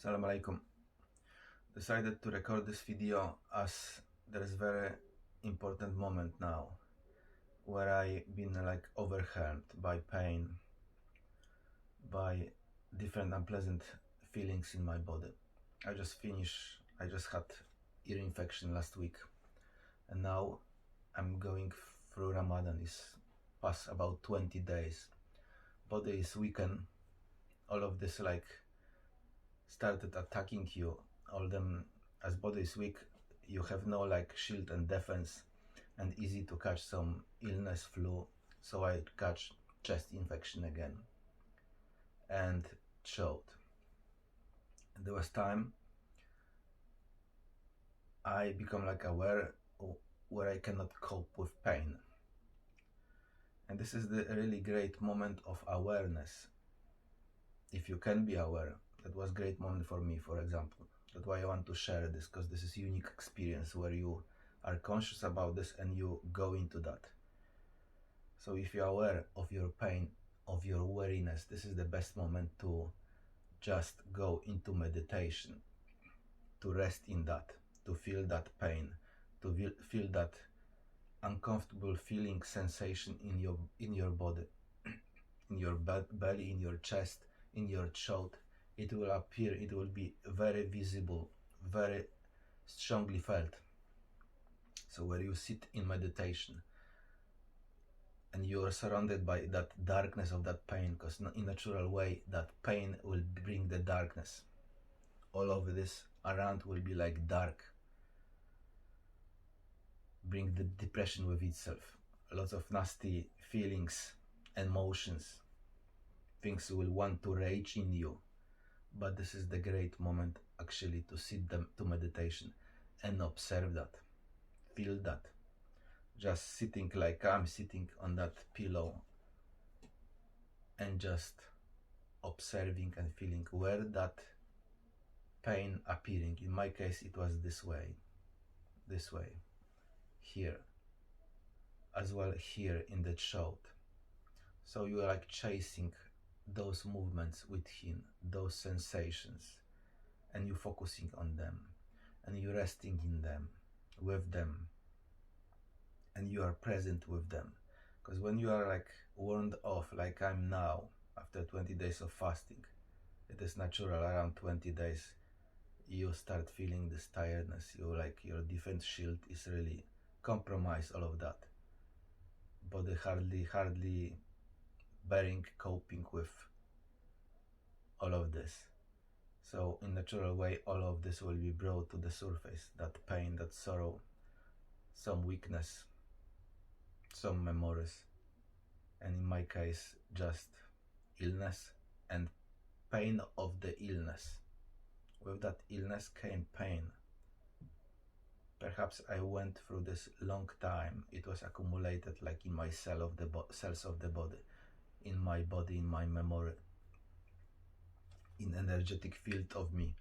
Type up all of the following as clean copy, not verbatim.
Salam alaikum. Decided to record this video as there is very important moment now where I been overwhelmed by pain, by different unpleasant feelings in my body. I just had ear infection last week, and now I'm going through Ramadan. It's past about 20 days. Body is weakened. All of this started attacking you. All them, as body is weak, you have no shield and defense, and easy to catch some illness, flu. So I catch chest infection again and throat. There was time I become aware where I cannot cope with pain, and this is the really great moment of awareness. If you can be aware, that was great moment for me, for example. That's why I want to share this, because this is unique experience where you are conscious about this and you go into that. So if you're aware of your pain, of your weariness, this is the best moment to just go into meditation, to rest in that, to feel that pain, to feel that uncomfortable feeling, sensation in your body, in your belly, in your chest, in your throat. It will appear, it will be very visible, very strongly felt. So where you sit in meditation and you are surrounded by that darkness of that pain, because in a natural way that pain will bring the darkness. All of this around will be dark, bring the depression with itself, lots of nasty feelings, emotions, things will want to rage in you. But this is the great moment actually to sit them to meditation and observe that, feel that. Just sitting like I'm sitting on that pillow and just observing and feeling where that pain appearing. In my case it was this way, here, as well here in the throat. So you are chasing those movements within, those sensations, and you focusing on them, and you resting in them, with them, and you are present with them. Because when you are warned off, like I'm now, after 20 days of fasting, it is natural around 20 days, you start feeling this tiredness. You your defense shield is really compromised, all of that. Body hardly bearing, coping with all of this. So in natural way, all of this will be brought to the surface, that pain, that sorrow, some weakness, some memories, and in my case just illness and pain of the illness. With that illness came pain. Perhaps I went through this long time. It was accumulated in my cells of the body, in my body, in my memory, in energetic field of me.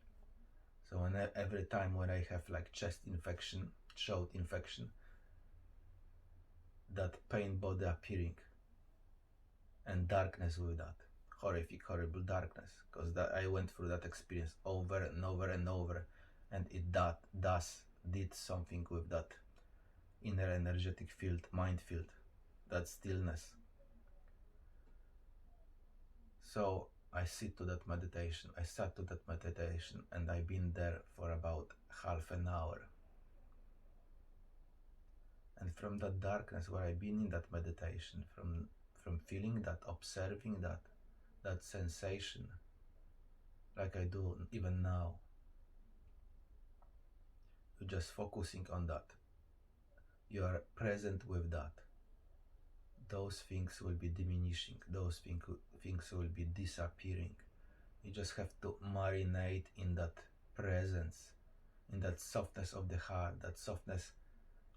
So every time when I have chest infection, throat infection, that pain body appearing, and darkness with that, horrific, horrible darkness, because I went through that experience over and over and over, and it did something with that inner energetic field, mind field, that stillness. So I sat to that meditation, and I've been there for about half an hour. And from that darkness where I've been in that meditation, from feeling that, observing that sensation, like I do even now, you're just focusing on that. You are present with that. Those things will be diminishing, those things will be disappearing. You just have to marinate in that presence, in that softness of the heart. That softness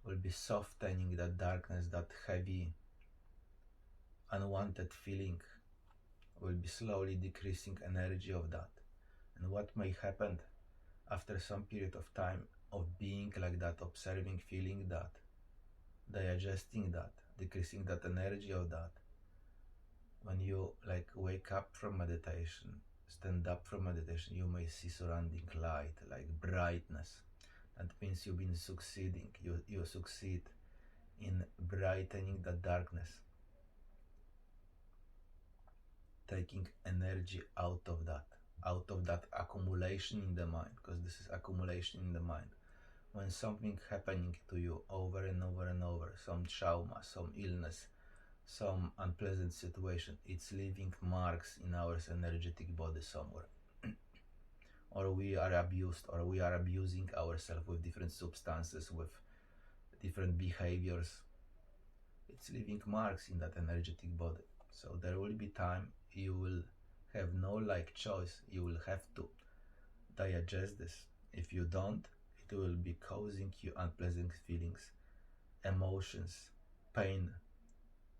will be softening that darkness, that heavy, unwanted feeling will be slowly decreasing energy of that. And what may happen after some period of time of being like that, observing, feeling that, digesting that, decreasing that energy of that, when you wake up from meditation, stand up from meditation, you may see surrounding light, like brightness. That means you've been succeeding. You succeed in brightening the darkness, taking energy out of that accumulation in the mind, because this is accumulation in the mind. When something happening to you over and over and over, some trauma, some illness, some unpleasant situation, it's leaving marks in our energetic body somewhere. Or we are abused, or we are abusing ourselves with different substances, with different behaviors. It's leaving marks in that energetic body. So there will be time you will have no choice. You will have to digest this. If you don't, it will be causing you unpleasant feelings, emotions, pain,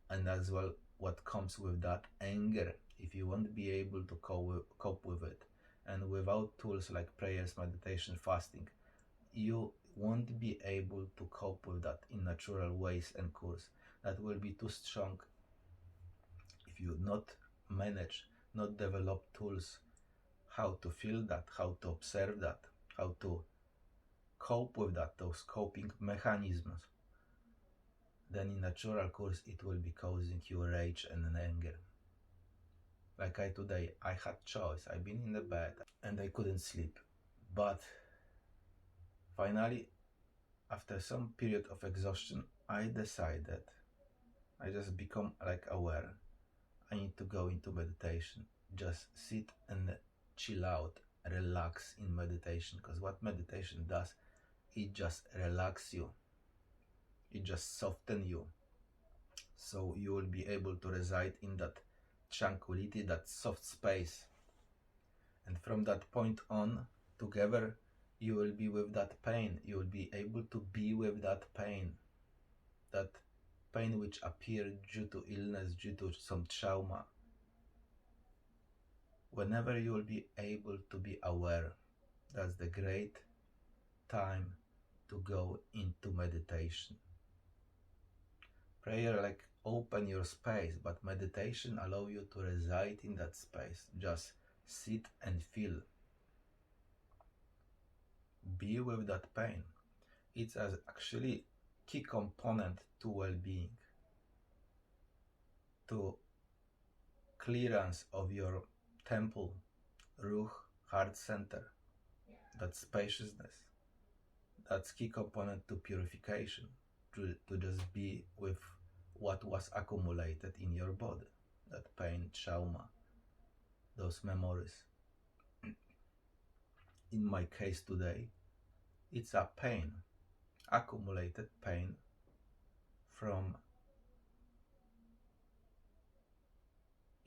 and as well what comes with that, anger. If you won't be able to cope with it, and without tools like prayers, meditation, fasting, you won't be able to cope with that in natural ways and course. That will be too strong if you not manage, not develop tools how to feel that, how to observe that, how to cope with that, those coping mechanisms. Then in natural course it will be causing you rage and anger. Like today, I had choice. I've been in the bed and I couldn't sleep. But finally, after some period of exhaustion, I decided, I just become aware. I need to go into meditation. Just sit and chill out, relax in meditation. Because what meditation does, it just relax you. It just soften you. So you will be able to reside in that tranquility, that soft space. And from that point on, together, you will be with that pain. You will be able to be with that pain which appeared due to illness, due to some trauma. Whenever you will be able to be aware, that's the great time to go into meditation. Prayer open your space, but meditation allow you to reside in that space. Just sit and feel. Be with that pain. It's actually key component to well-being, to clearance of your temple, ruh, heart center, that spaciousness. That's key component to purification, to just be with what was accumulated in your body, that pain, trauma, those memories. In my case today, it's a pain, accumulated pain from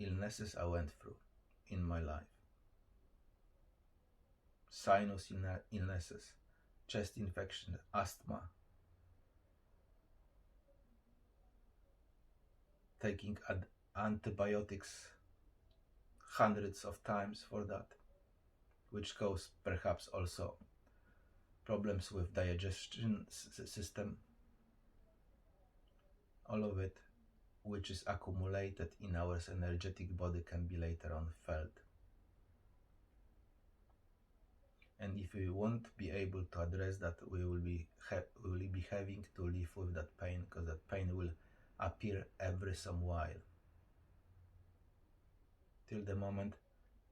illnesses I went through in my life. Sinus illnesses, chest infection, asthma, taking antibiotics hundreds of times for that, which cause perhaps also problems with digestion system. All of it, which is accumulated in our energetic body, can be later on felt. And if we won't be able to address that, we will be having to live with that pain, because that pain will appear every some while, till the moment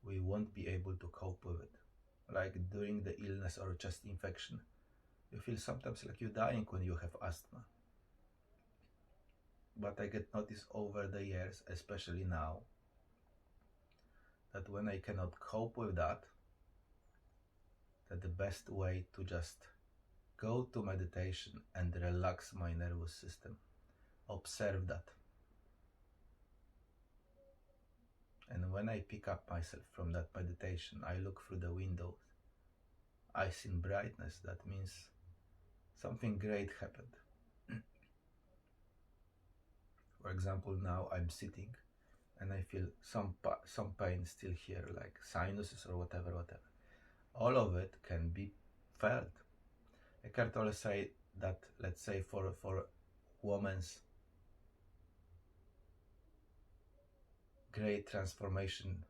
we won't be able to cope with it. Like during the illness or chest infection, you feel sometimes like you're dying when you have asthma. But I get noticed over the years, especially now, that when I cannot cope with that the best way to just go to meditation and relax my nervous system, observe that. And when I pick up myself from that meditation, I look through the windows, I see brightness. That means something great happened. For example, now I'm sitting and I feel some pain still here, like sinuses or whatever. All of it can be felt. Eckhart Tolle say that, let's say for woman's great transformation,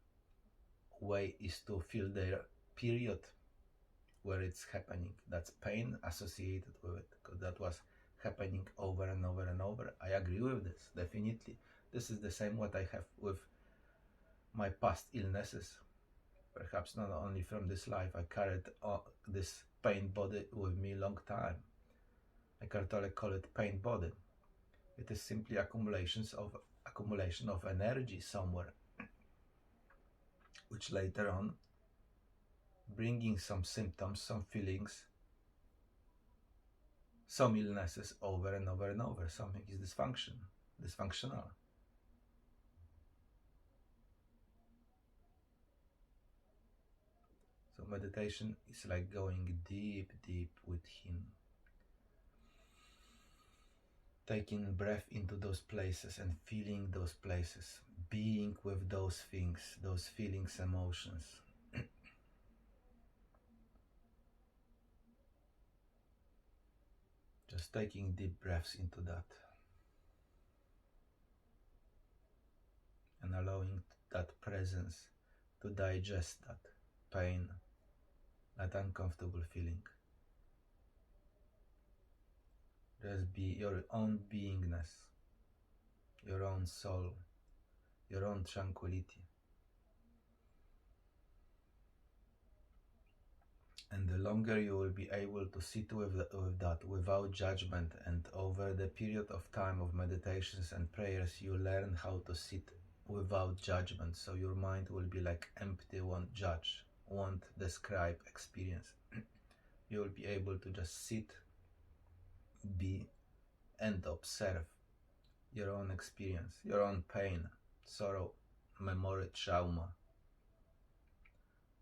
way is to feel their period where it's happening. That's pain associated with it, because that was happening over and over and over. I agree with this, definitely. This is the same what I have with my past illnesses. Perhaps not only from this life. I carried this pain body with me long time. I can't call it pain body. It is simply accumulation of energy somewhere, which later on bringing some symptoms, some feelings, some illnesses over and over and over. Something is dysfunctional. So meditation is like going deep, deep within. Taking breath into those places and feeling those places, being with those things, those feelings, emotions. Just taking deep breaths into that and allowing that presence to digest that pain, that uncomfortable feeling. Just be your own beingness, your own soul, your own tranquility. And the longer you will be able to sit with that without judgment, and over the period of time of meditations and prayers, you learn how to sit without judgment. So your mind will be like empty, won't judge, won't describe experience. You will be able to just sit, be, and observe your own experience, your own pain, sorrow, memory, trauma.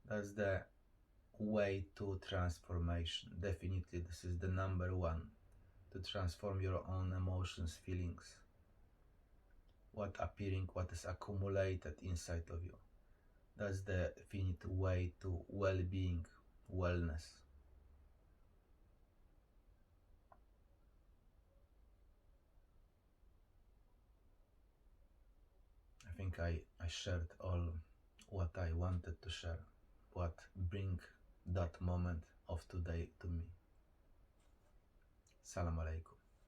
That's the way to transformation. Definitely, this is the number one, to transform your own emotions, feelings, what is accumulated inside of you. That's the definite way to well-being, wellness. I think I shared all what I wanted to share, what bring that moment of today to me. Salam alaikum.